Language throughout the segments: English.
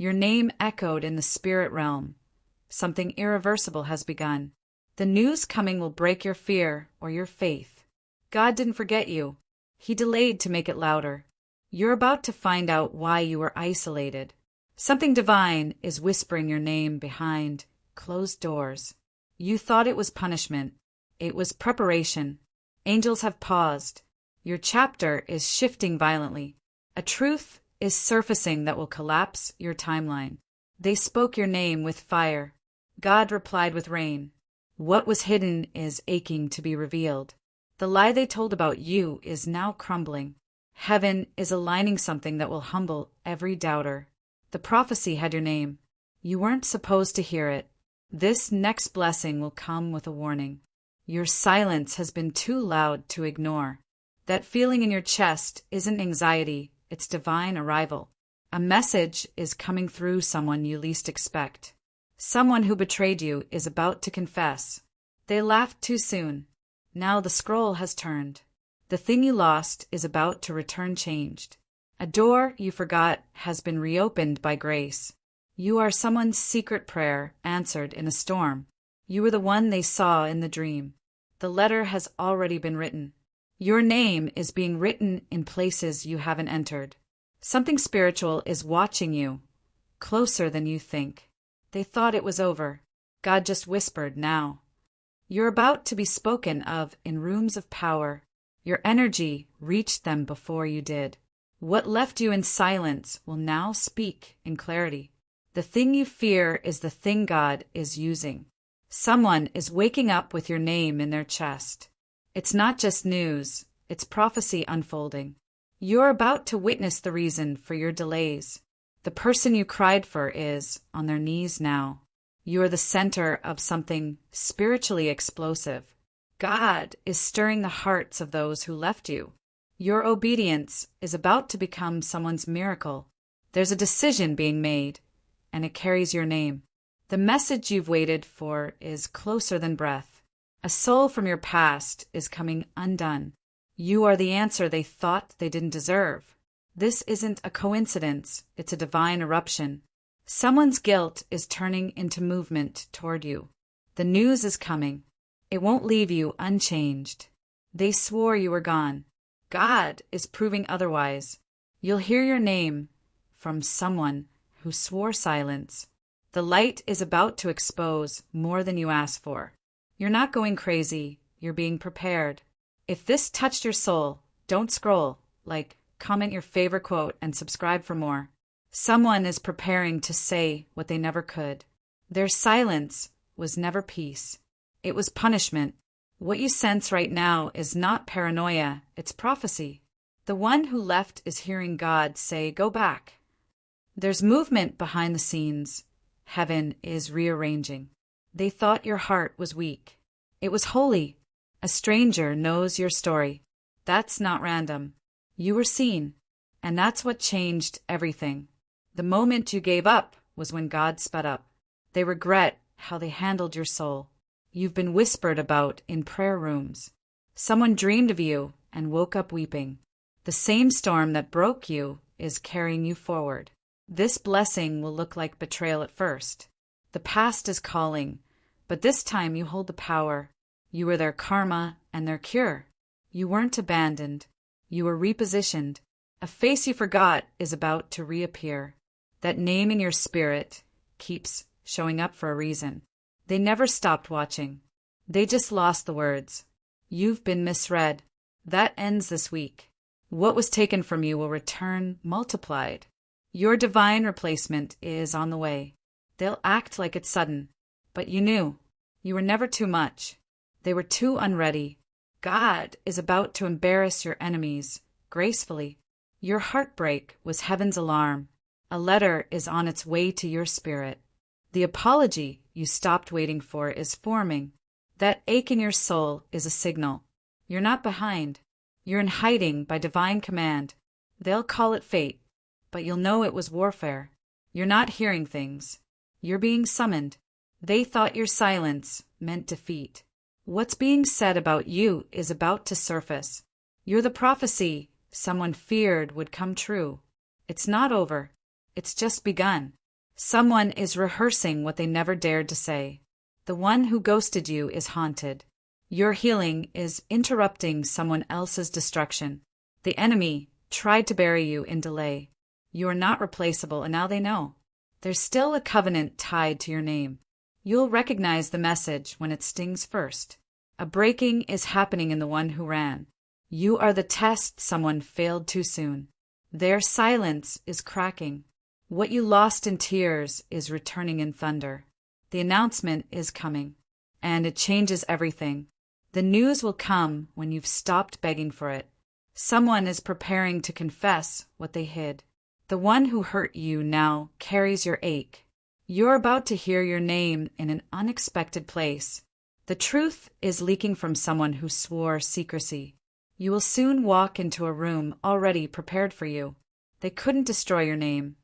Your name echoed in the spirit realm. Something irreversible has begun. The news coming will break your fear or your faith. God didn't forget you. He delayed to make it louder. You're about to find out why you were isolated. Something divine is whispering your name behind closed doors. You thought it was punishment. It was preparation. Angels have paused. Your chapter is shifting violently. A truth is surfacing that will collapse your timeline. They spoke your name with fire. God replied with rain. What was hidden is aching to be revealed. The lie they told about you is now crumbling. Heaven is aligning something that will humble every doubter. The prophecy had your name. You weren't supposed to hear it. This next blessing will come with a warning. Your silence has been too loud to ignore. That feeling in your chest isn't anxiety, it's divine arrival. A message is coming through someone you least expect. Someone who betrayed you is about to confess. They laughed too soon. Now the scroll has turned. The thing you lost is about to return changed. A door you forgot has been reopened by grace. You are someone's secret prayer answered in a storm. You were the one they saw in the dream. The letter has already been written. Your name is being written in places you haven't entered. Something spiritual is watching you, closer than you think. They thought it was over. God just whispered now. You're about to be spoken of in rooms of power. Your energy reached them before you did. What left you in silence will now speak in clarity. The thing you fear is the thing God is using. Someone is waking up with your name in their chest. It's not just news, it's prophecy unfolding. You're about to witness the reason for your delays. The person you cried for is on their knees now. You are the center of something spiritually explosive. God is stirring the hearts of those who left you. Your obedience is about to become someone's miracle. There's a decision being made, and it carries your name. The message you've waited for is closer than breath. A soul from your past is coming undone. You are the answer they thought they didn't deserve. This isn't a coincidence, it's a divine eruption. Someone's guilt is turning into movement toward you. The news is coming. It won't leave you unchanged. They swore you were gone. God is proving otherwise. You'll hear your name from someone who swore silence. The light is about to expose more than you asked for. You're not going crazy, you're being prepared. If this touched your soul, don't scroll, comment your favorite quote, and subscribe for more. Someone is preparing to say what they never could. Their silence was never peace. It was punishment. What you sense right now is not paranoia, it's prophecy. The one who left is hearing God say, "Go back." There's movement behind the scenes. Heaven is rearranging. They thought your heart was weak. It was holy. A stranger knows your story. That's not random. You were seen, and that's what changed everything. The moment you gave up was when God sped up. They regret how they handled your soul. You've been whispered about in prayer rooms. Someone dreamed of you and woke up weeping. The same storm that broke you is carrying you forward. This blessing will look like betrayal at first. The past is calling, but this time you hold the power. You were their karma and their cure. You weren't abandoned. You were repositioned. A face you forgot is about to reappear. That name in your spirit keeps showing up for a reason. They never stopped watching. They just lost the words. You've been misread. That ends this week. What was taken from you will return multiplied. Your divine replacement is on the way. They'll act like it's sudden, but you knew. You were never too much. They were too unready. God is about to embarrass your enemies gracefully. Your heartbreak was heaven's alarm. A letter is on its way to your spirit. The apology you stopped waiting for is forming. That ache in your soul is a signal. You're not behind. You're in hiding by divine command. They'll call it fate, but you'll know it was warfare. You're not hearing things. You're being summoned. They thought your silence meant defeat. What's being said about you is about to surface. You're the prophecy someone feared would come true. It's not over. It's just begun. Someone is rehearsing what they never dared to say. The one who ghosted you is haunted. Your healing is interrupting someone else's destruction. The enemy tried to bury you in delay. You are not replaceable, and now they know. There's still a covenant tied to your name. You'll recognize the message when it stings first. A breaking is happening in the one who ran. You are the test someone failed too soon. Their silence is cracking. What you lost in tears is returning in thunder. The announcement is coming, and it changes everything. The news will come when you've stopped begging for it. Someone is preparing to confess what they hid. The one who hurt you now carries your ache. You're about to hear your name in an unexpected place. The truth is leaking from someone who swore secrecy. You will soon walk into a room already prepared for you. They couldn't destroy your name,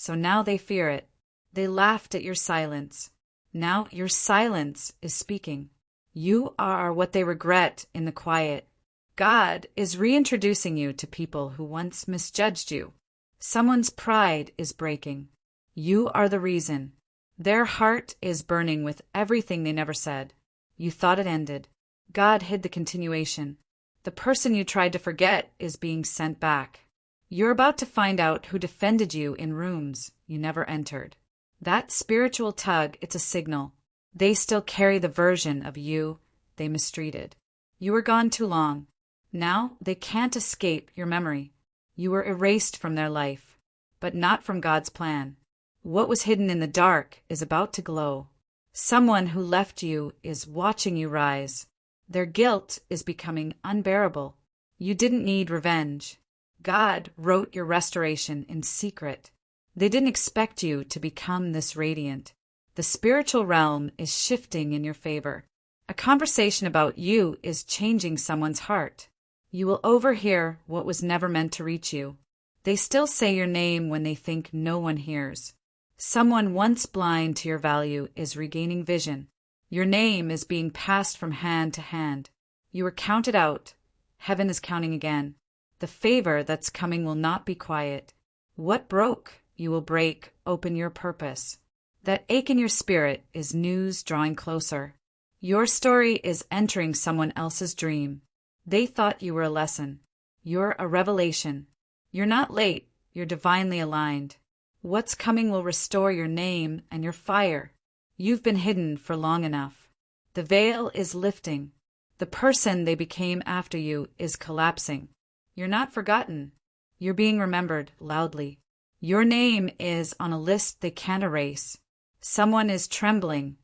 so now they fear it. They laughed at your silence. Now your silence is speaking. You are what they regret in the quiet. God is reintroducing you to people who once misjudged you. Someone's pride is breaking. You are the reason. Their heart is burning with everything they never said. You thought it ended. God hid the continuation. The person you tried to forget is being sent back. You're about to find out who defended you in rooms you never entered. That spiritual tug, it's a signal. They still carry the version of you they mistreated. You were gone too long. Now they can't escape your memory. You were erased from their life, but not from God's plan. What was hidden in the dark is about to glow. Someone who left you is watching you rise. Their guilt is becoming unbearable. You didn't need revenge. God wrote your restoration in secret. They didn't expect you to become this radiant. The spiritual realm is shifting in your favor. A conversation about you is changing someone's heart. You will overhear what was never meant to reach you. They still say your name when they think no one hears. Someone once blind to your value is regaining vision. Your name is being passed from hand to hand. You were counted out. Heaven is counting again. The favor that's coming will not be quiet. What broke, you will break open your purpose. That ache in your spirit is news drawing closer. Your story is entering someone else's dream. They thought you were a lesson. You're a revelation. You're not late, you're divinely aligned. What's coming will restore your name and your fire. You've been hidden for long enough. The veil is lifting. The person they became after you is collapsing. You're not forgotten. You're being remembered loudly. Your name is on a list they can't erase. Someone is trembling.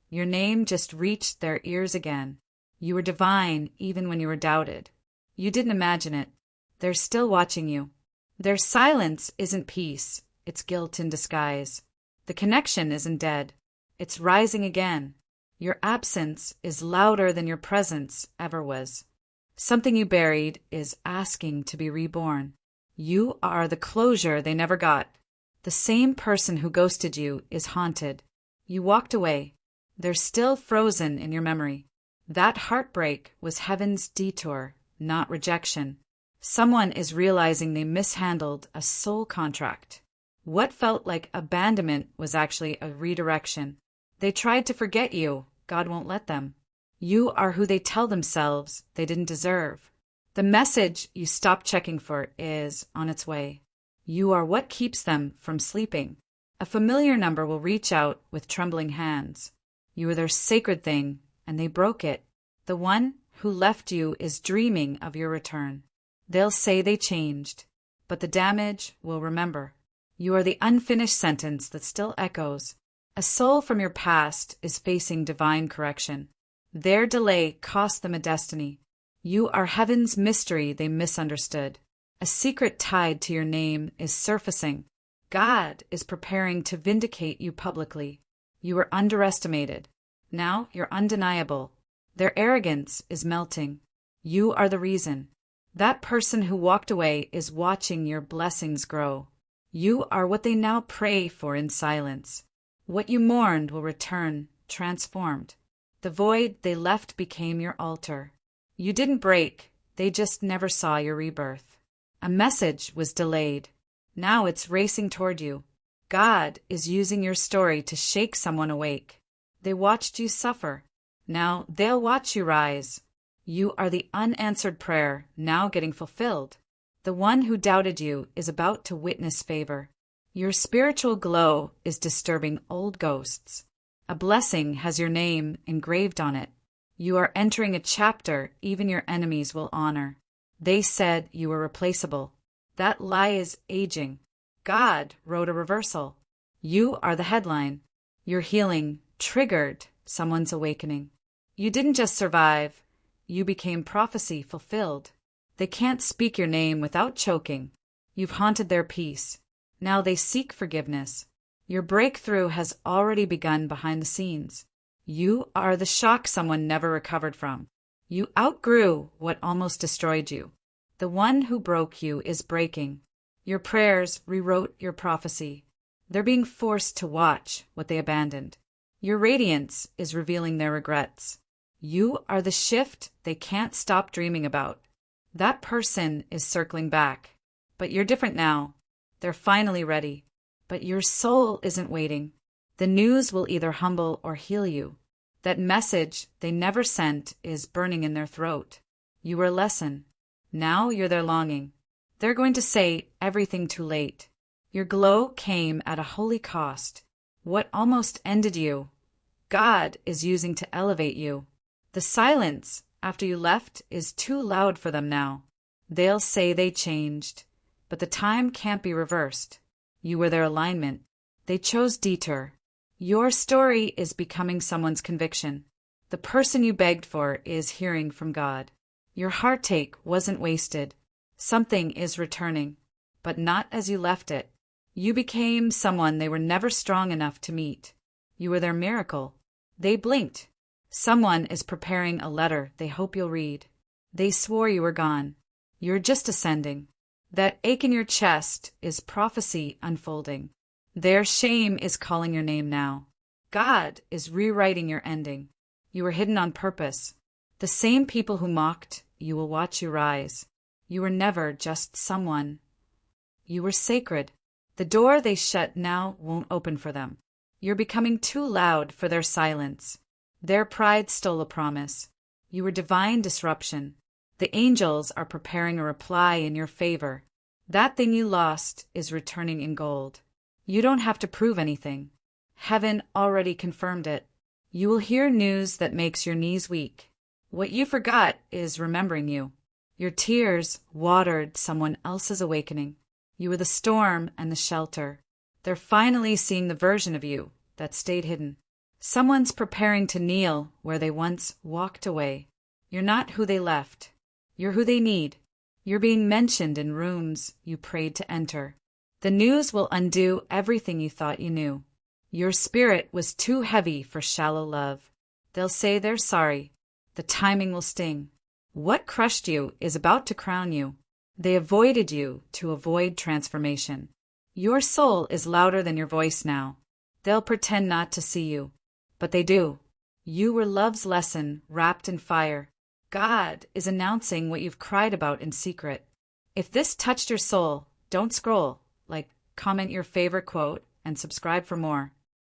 Your name just reached their ears again. You were divine even when you were doubted. You didn't imagine it. They're still watching you. Their silence isn't peace. It's guilt in disguise. The connection isn't dead. It's rising again. Your absence is louder than your presence ever was. Something you buried is asking to be reborn. You are the closure they never got. The same person who ghosted you is haunted. You walked away. They're still frozen in your memory. That heartbreak was heaven's detour, not rejection. Someone is realizing they mishandled a soul contract. What felt like abandonment was actually a redirection. They tried to forget you. God won't let them. You are who they tell themselves they didn't deserve. The message you stopped checking for is on its way. You are what keeps them from sleeping. A familiar number will reach out with trembling hands. You are their sacred thing, and they broke it. The one who left you is dreaming of your return. They'll say they changed, but the damage will remember. You are the unfinished sentence that still echoes. A soul from your past is facing divine correction. Their delay cost them a destiny. You are heaven's mystery they misunderstood. A secret tied to your name is surfacing. God is preparing to vindicate you publicly. You were underestimated. Now you're undeniable. Their arrogance is melting. You are the reason. That person who walked away is watching your blessings grow. You are what they now pray for in silence. What you mourned will return, transformed. The void they left became your altar. You didn't break, they just never saw your rebirth. A message was delayed. Now it's racing toward you. God is using your story to shake someone awake. They watched you suffer. Now they'll watch you rise. You are the unanswered prayer now getting fulfilled. The one who doubted you is about to witness favor. Your spiritual glow is disturbing old ghosts. A blessing has your name engraved on it. You are entering a chapter even your enemies will honor. They said you were replaceable. That lie is aging. God wrote a reversal. You are the headline. Your healing triggered someone's awakening. You didn't just survive. You became prophecy fulfilled. They can't speak your name without choking. You've haunted their peace. Now they seek forgiveness. Your breakthrough has already begun behind the scenes. You are the shock someone never recovered from. You outgrew what almost destroyed you. The one who broke you is breaking. Your prayers rewrote your prophecy. They're being forced to watch what they abandoned. Your radiance is revealing their regrets. You are the shift they can't stop dreaming about. That person is circling back. But you're different now. They're finally ready. But your soul isn't waiting. The news will either humble or heal you. That message they never sent is burning in their throat. You were a lesson. Now you're their longing. They're going to say everything too late. Your glow came at a holy cost. What almost ended you, God is using to elevate you. The silence after you left is too loud for them now. They'll say they changed, but the time can't be reversed. You were their alignment. They chose detour. Your story is becoming someone's conviction. The person you begged for is hearing from God. Your heartache wasn't wasted. Something is returning, but not as you left it. You became someone they were never strong enough to meet. You were their miracle. They blinked. Someone is preparing a letter they hope you'll read. They swore you were gone. You're just ascending. That ache in your chest is prophecy unfolding. Their shame is calling your name now. God is rewriting your ending. You were hidden on purpose. The same people who mocked you will watch you rise. You were never just someone. You were sacred. The door they shut now won't open for them. You're becoming too loud for their silence. Their pride stole a promise. You were divine disruption. The angels are preparing a reply in your favor. That thing you lost is returning in gold. You don't have to prove anything. Heaven already confirmed it. You will hear news that makes your knees weak. What you forgot is remembering you. Your tears watered someone else's awakening. You were the storm and the shelter. They're finally seeing the version of you that stayed hidden. Someone's preparing to kneel where they once walked away. You're not who they left. You're who they need. You're being mentioned in rooms you prayed to enter. The news will undo everything you thought you knew. Your spirit was too heavy for shallow love. They'll say they're sorry. The timing will sting. What crushed you is about to crown you. They avoided you to avoid transformation. Your soul is louder than your voice now. They'll pretend not to see you, but they do. You were love's lesson wrapped in fire. God is announcing what you've cried about in secret. If this touched your soul, don't scroll. Comment your favorite quote and subscribe for more.